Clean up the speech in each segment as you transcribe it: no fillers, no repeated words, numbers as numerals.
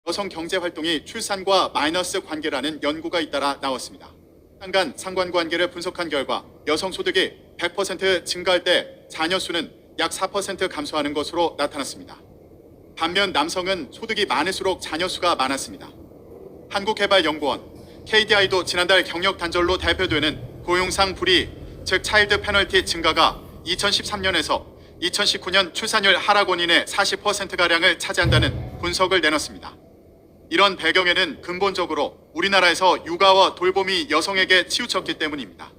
여성 경제 활동이 출산과 마이너스 관계라는 연구가 잇따라 나왔습니다. 상간 상관관계를 분석한 결과 여성 소득이 100% 증가할 때 자녀 수는 약 4% 감소하는 것으로 나타났습니다. 반면 남성은 소득이 많을수록 자녀 수가 많았습니다. 한국개발연구원 KDI도 지난달 경력 단절로 대표되는 고용상 불이익, 즉 차일드 페널티 증가가 2013년에서 2019년 출산율 하락 원인의 40%가량을 차지한다는 분석을 내놨습니다. 이런 배경에는 근본적으로 우리나라에서 육아와 돌봄이 여성에게 치우쳤기 때문입니다.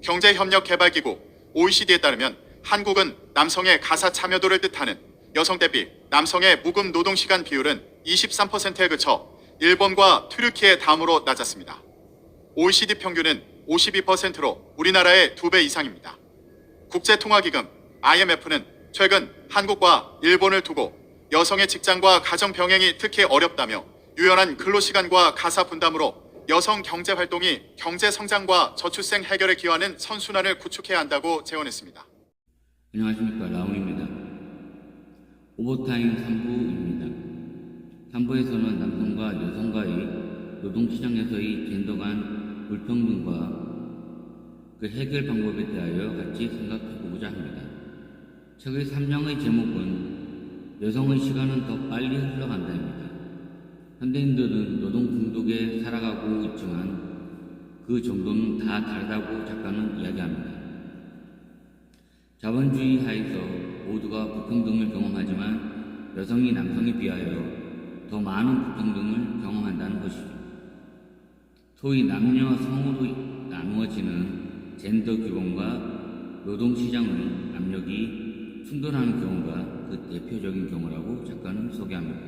경제협력개발기구 OECD에 따르면 한국은 남성의 가사 참여도를 뜻하는 여성 대비 남성의 무급 노동시간 비율은 23%에 그쳐 일본과 튀르키예 다음으로 낮았습니다. OECD 평균은 52%로 우리나라의 2배 이상입니다. 국제통화기금 IMF는 최근 한국과 일본을 두고 여성의 직장과 가정 병행이 특히 어렵다며 유연한 근로시간과 가사 분담으로 여성 경제활동이 경제성장과 저출생 해결에 기여하는 선순환을 구축해야 한다고 제언했습니다. 안녕하십니까, 라온입니다. 오버타임 3부입니다. 3부에서는 남성과 여성과의 노동시장에서의 젠더 간 불평등과 그 해결 방법에 대하여 같이 생각해보고자 합니다. 책의 3장의 제목은 여성의 시간은 더 빨리 흘러간다입니다. 현대인들은 노동 중독에 살아가고 있지만 그 정도는 다 다르다고 작가는 이야기합니다. 자본주의 하에서 모두가 불평등을 경험하지만 여성이 남성에 비하여 더 많은 불평등을 경험한다는 것이죠. 소위 남녀 성으로 나누어지는 젠더 규범과 노동시장의 압력이 충돌하는 경우가 그 대표적인 경우라고 작가는 소개합니다.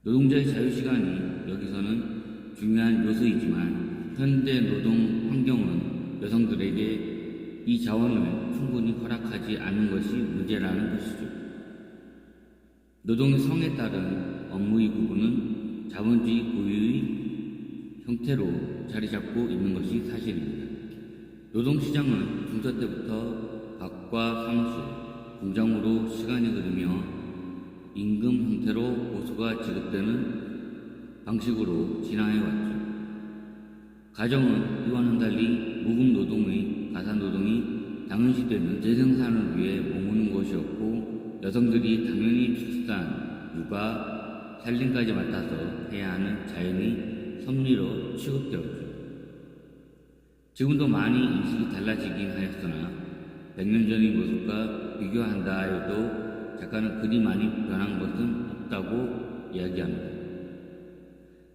노동자의 자유시간이 여기서는 중요한 요소이지만 현대 노동 환경은 여성들에게 이 자원을 충분히 허락하지 않는 것이 문제라는 것이죠. 노동의 성에 따른 업무의 구분은 자본주의 고유의 형태로 자리잡고 있는 것이 사실입니다. 노동시장은 중세 때부터 밭과 사무실, 공장으로 시간이 흐르며 임금 형태로 보수가 지급되는 방식으로 진화해왔죠. 가정은 이와는 달리 무급 노동의 가사노동이 당연시되는 재생산을 위해 머무는 것이었고 여성들이 당연히 출산, 육아, 살림까지 맡아서 해야 하는 자연의 섭리로 취급되었죠. 지금도 많이 인식이 달라지긴 하였으나 100년 전의 모습과 비교한다 해도 작가는 그리 많이 변한 것은 없다고 이야기합니다.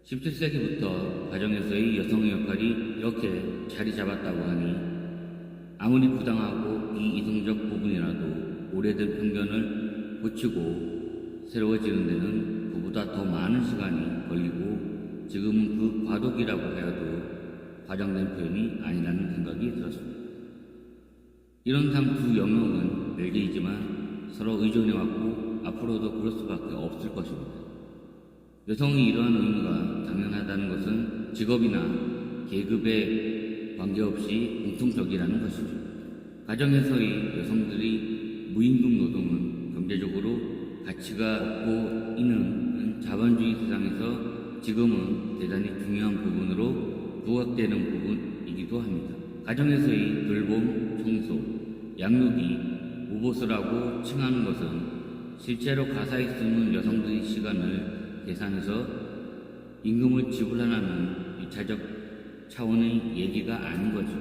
17세기부터 가정에서의 여성의 역할이 이렇게 자리 잡았다고 하니 아무리 부당하고 비이성적 부분이라도 오래된 편견을 고치고 새로워지는 데는 그보다 더 많은 시간이 걸리고 지금은 그 과도기라고 해도 과장된 표현이 아니라는 생각이 들었습니다. 이런 상 두 영역은 별개이지만 서로 의존해왔고 앞으로도 그럴 수밖에 없을 것입니다. 여성이 이러한 의무가 당연하다는 것은 직업이나 계급에 관계없이 공통적이라는 것이죠. 가정에서의 여성들이 무임금 노동은 경제적으로 가치가 없고 이는 자본주의 세상에서 지금은 대단히 중요한 부분으로 부각되는 부분이기도 합니다. 가정에서의 돌봄, 청소, 양육이 무보수라고 칭하는 것은 실제로 가사에 쓰는 여성들의 시간을 계산해서 임금을 지불하라는 2차적 차원의 얘기가 아닌 거죠.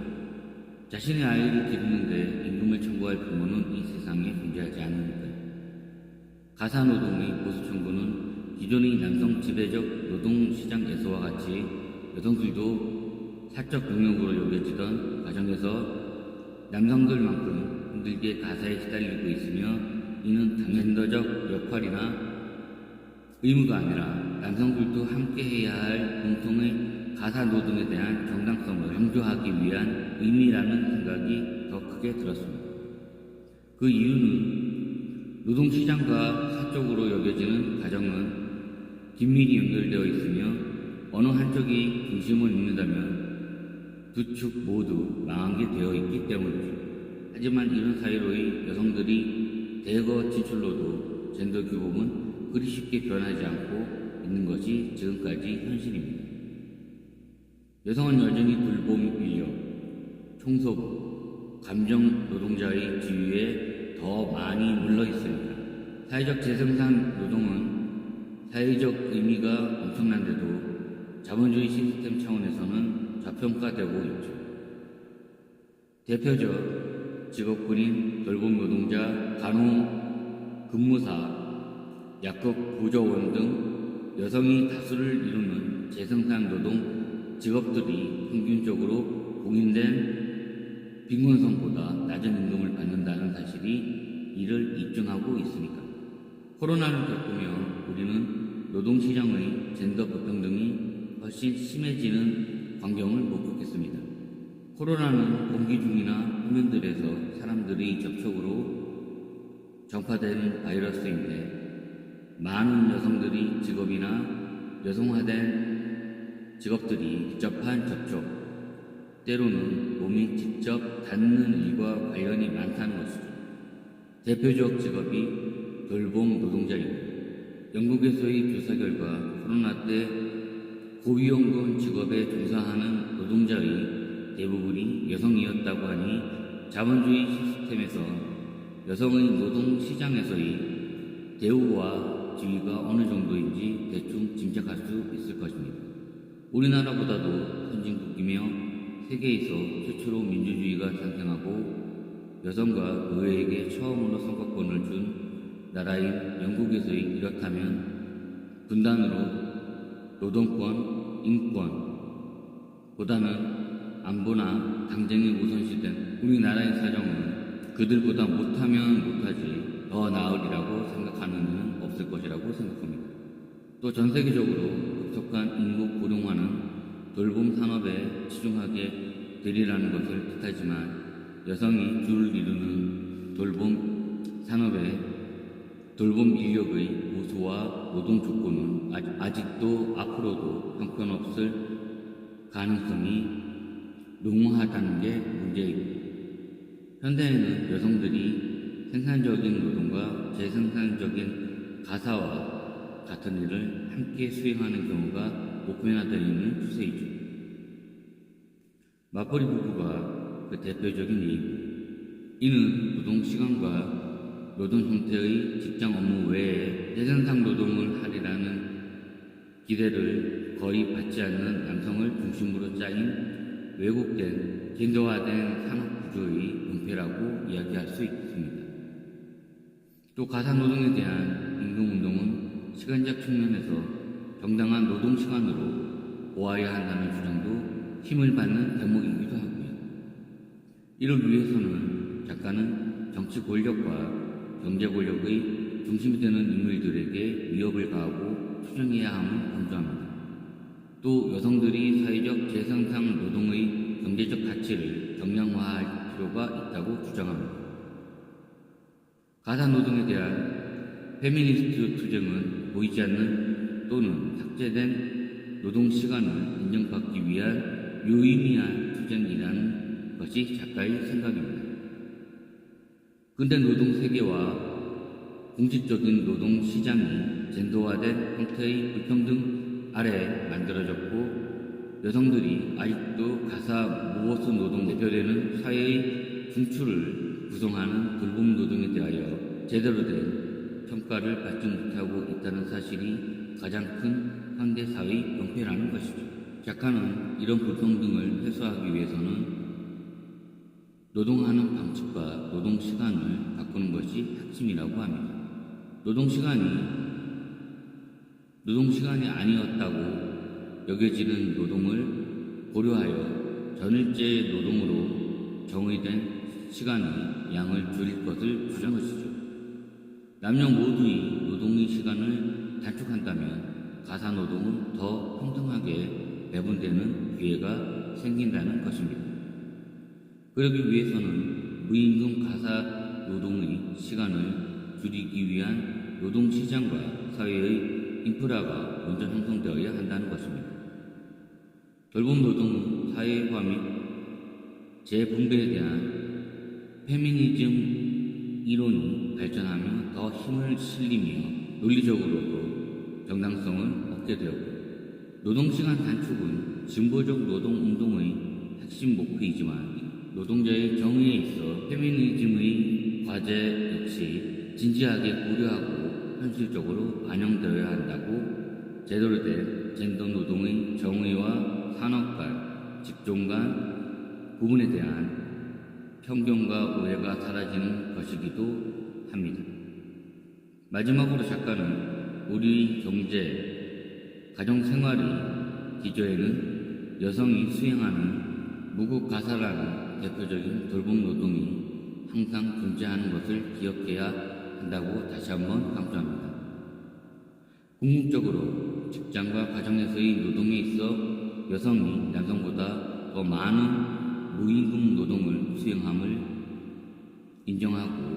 자신의 아이를 기르는데 임금을 청구할 부모는 이 세상에 존재하지 않으니까요. 가사노동의 보수 청구는 기존의 남성 지배적 노동시장에서와 같이 여성들도 사적 능력으로 여겨지던 가정에서 남성들만큼 힘들게 가사에 시달리고 있으며 이는 당연도적 역할이나 의무가 아니라 남성들도 함께 해야 할 공통의 가사 노동에 대한 정당성을 강조하기 위한 의미라는 생각이 더 크게 들었습니다. 그 이유는 노동시장과 사적으로 여겨지는 가정은 긴밀히 연결되어 있으며 어느 한쪽이 중심을 잃는다면 두 축 모두 망하게 되어 있기 때문이죠. 하지만 이런 사이로의 여성들이 대거 진출로도 젠더 규범은 그리 쉽게 변하지 않고 있는 것이 지금까지 현실입니다. 여성은 여전히 돌봄 인력, 청소부, 감정 노동자의 지위에 더 많이 물러 있습니다. 사회적 재생산 노동은 사회적 의미가 엄청난데도 자본주의 시스템 차원에서는 저평가되고 있죠. 대표적 직업군인, 돌봄 노동자, 간호, 근무사, 약국 보조원 등 여성이 다수를 이루는 재생산 노동 직업들이 평균적으로 공인된 빈곤선보다 낮은 임금을 받는다는 사실이 이를 입증하고 있으니까. 코로나를 겪으며 우리는 노동시장의 젠더 불평등이 훨씬 심해지는 광경을 목격했습니다. 코로나는 공기 중이나 화면들에서 사람들의 접촉으로 전파되는 바이러스인데 많은 여성들이 직업이나 여성화된 직업들이 직접한 접촉, 때로는 몸이 직접 닿는 일과 관련이 많다는 것이죠. 대표적 직업이 돌봄 노동자입니다. 영국에서의 조사 결과 코로나 때 고위험군 직업에 종사하는 노동자의 대부분이 여성이었다고 하니 자본주의 시스템에서 여성의 노동시장에서의 대우와 지위가 어느 정도인지 대충 짐작할 수 있을 것입니다. 우리나라보다도 선진국이며 세계에서 최초로 민주주의가 탄생하고 여성과 의회에게 처음으로 선거권을 준 나라인 영국에서의 이렇다면 분단으로 노동권, 인권보다는 안보나 당쟁이 우선시된 우리나라의 사정은 그들보다 못하면 못하지 더 나으리라고 생각하는 이는 없을 것이라고 생각합니다. 또 전 세계적으로 급속한 인구 고령화는 돌봄 산업에 치중하게 되리라는 것을 뜻하지만 여성이 주를 이루는 돌봄 산업에 돌봄 인력의 우수와 노동 조건은 아직도 앞으로도 형편없을 가능성이 농후하다는 게 문제입니다. 현대에는 여성들이 생산적인 노동과 재생산적인 가사와 같은 일을 함께 수행하는 경우가 보편화되어 있는 추세이죠. 맞벌이 부부가 그 대표적인 예입니다. 이는 노동시간과 노동 형태의 직장 업무 외에 재생산 노동을 하리라는 기대를 거의 받지 않는 남성을 중심으로 짜인 왜곡된 젠더화된 산업구조의 은폐라고 이야기할 수 있습니다. 또 가사노동에 대한 임금운동은 시간적 측면에서 정당한 노동시간으로 보아야 한다는 주장도 힘을 받는 대목이기도 하고요. 이를 위해서는 작가는 정치 권력과 경제 권력의 중심이 되는 인물들에게 위협을 가하고 추정해야 함을 강조합니다. 또 여성들이 사회적 재생산 노동의 경제적 가치를 경량화할 필요가 있다고 주장합니다. 가사노동에 대한 페미니스트 투쟁은 보이지 않는 또는 삭제된 노동시간을 인정받기 위한 유의미한 투쟁이라는 것이 작가의 생각입니다. 근대 노동세계와 공식적인 노동시장이 젠더화된 형태의 불평등 아래 만들어졌고 여성들이 아직도 가사 무보수 노동 대표되는 사회의 중추를 구성하는 돌봄 노동에 대하여 제대로 된 평가를 받지 못하고 있다는 사실이 가장 큰 현대사회의 병폐라는 것이죠. 작가는 이런 불평등을 해소하기 위해서는 노동하는 방식과 노동시간을 바꾸는 것이 핵심이라고 합니다. 노동시간이 아니었다고 여겨지는 노동을 고려하여 전일제 노동으로 정의된 시간의 양을 줄일 것을 주장한 것이죠. 남녀 모두의 노동의 시간을 단축한다면 가사노동은 더 평등하게 배분되는 기회가 생긴다는 것입니다. 그러기 위해서는 무임금 가사노동의 시간을 줄이기 위한 노동시장과 사회의 인프라가 먼저 형성되어야 한다는 것입니다. 돌봄 노동은 사회화 및 재분배에 대한 페미니즘 이론이 발전하며 더 힘을 실리며 논리적으로도 정당성을 얻게 되었고 노동시간 단축은 진보적 노동운동의 핵심 목표이지만 노동자의 정의에 있어 페미니즘의 과제 역시 진지하게 고려하고 현실적으로 반영되어야 한다고 제대로 된 젠더 노동의 정의와 산업 간, 직종 간 부분에 대한 편견과 오해가 사라지는 것이기도 합니다. 마지막으로 작가는 우리 경제, 가정생활의 기저에는 여성이 수행하는 무급가사라는 대표적인 돌봄 노동이 항상 존재하는 것을 기억해야 한다고 다시 한번 강조합니다. 궁극적으로 직장과 가정에서의 노동에 있어 여성이 남성보다 더 많은 무임금 노동을 수행함을 인정하고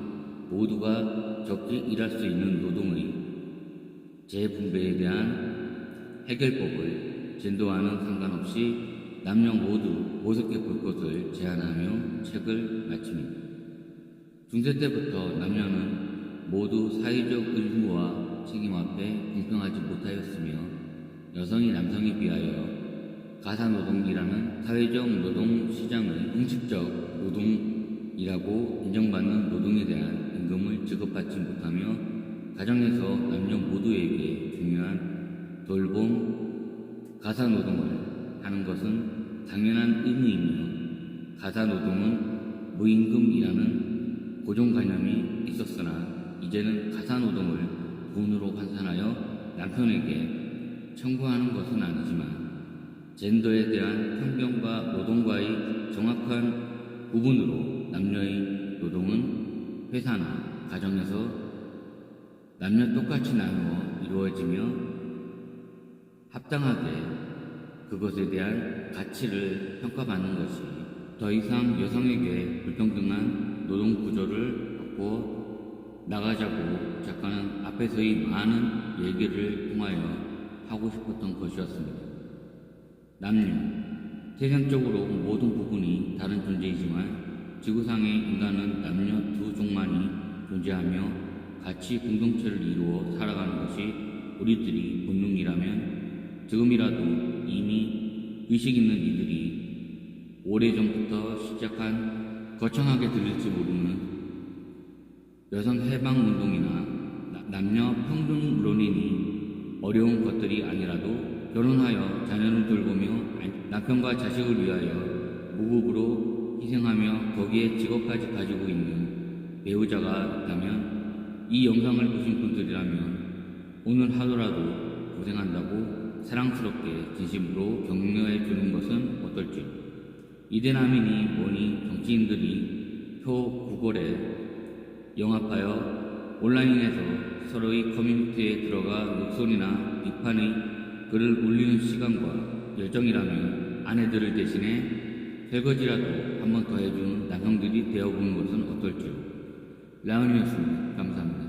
모두가 적게 일할 수 있는 노동의 재분배에 대한 해결법을 젠더와는 상관없이 남녀 모두 모색해 볼 것을 제안하며 책을 마칩니다. 중세 때부터 남녀는 모두 사회적 의무와 책임 앞에 공평하지 못하였으며 여성이 남성에 비하여 가사노동이라는 사회적 노동 시장의 공식적 노동이라고 인정받는 노동에 대한 임금을 지급받지 못하며 가정에서 남녀 모두에게 중요한 돌봄, 가사노동을 하는 것은 당연한 의무이며 가사노동은 무임금이라는 고정관념이 있었으나 이제는 가사노동을 돈으로 환산하여 남편에게 청구하는 것은 아니지만 젠더에 대한 편견과 노동과의 정확한 구분으로 남녀의 노동은 회사나 가정에서 남녀 똑같이 나누어 이루어지며 합당하게 그것에 대한 가치를 평가받는 것이 더 이상 여성에게 불평등한 노동 구조를 바꾸어 나가자고 작가는 앞에서의 많은 얘기를 통하여 하고 싶었던 것이었습니다. 남녀, 세상적으로 모든 부분이 다른 존재이지만 지구상의 인간은 남녀 두 종만이 존재하며 같이 공동체를 이루어 살아가는 것이 우리들이 본능이라면 지금이라도 이미 의식 있는 이들이 오래전부터 시작한 거창하게 들릴지 모르는 여성 해방 운동이나 남녀 평등론이니 어려운 것들이 아니라도 결혼하여 자녀를 돌보며 남편과 자식을 위하여 무급으로 희생하며 거기에 직업까지 가지고 있는 배우자가 있다면 이 영상을 보신 분들이라면 오늘 하루라도 고생한다고 사랑스럽게 진심으로 격려해 주는 것은 어떨지. 이대남이니 뭐니 정치인들이 표 구걸에 영합하여 온라인에서 서로의 커뮤니티에 들어가 욕설이나 비판의 글을 올리는 시간과 열정이라면 아내들을 대신해 설거지라도 한 번 더 해주는 남성들이 되어보는 것은 어떨지요. 라운이었습니다. 감사합니다.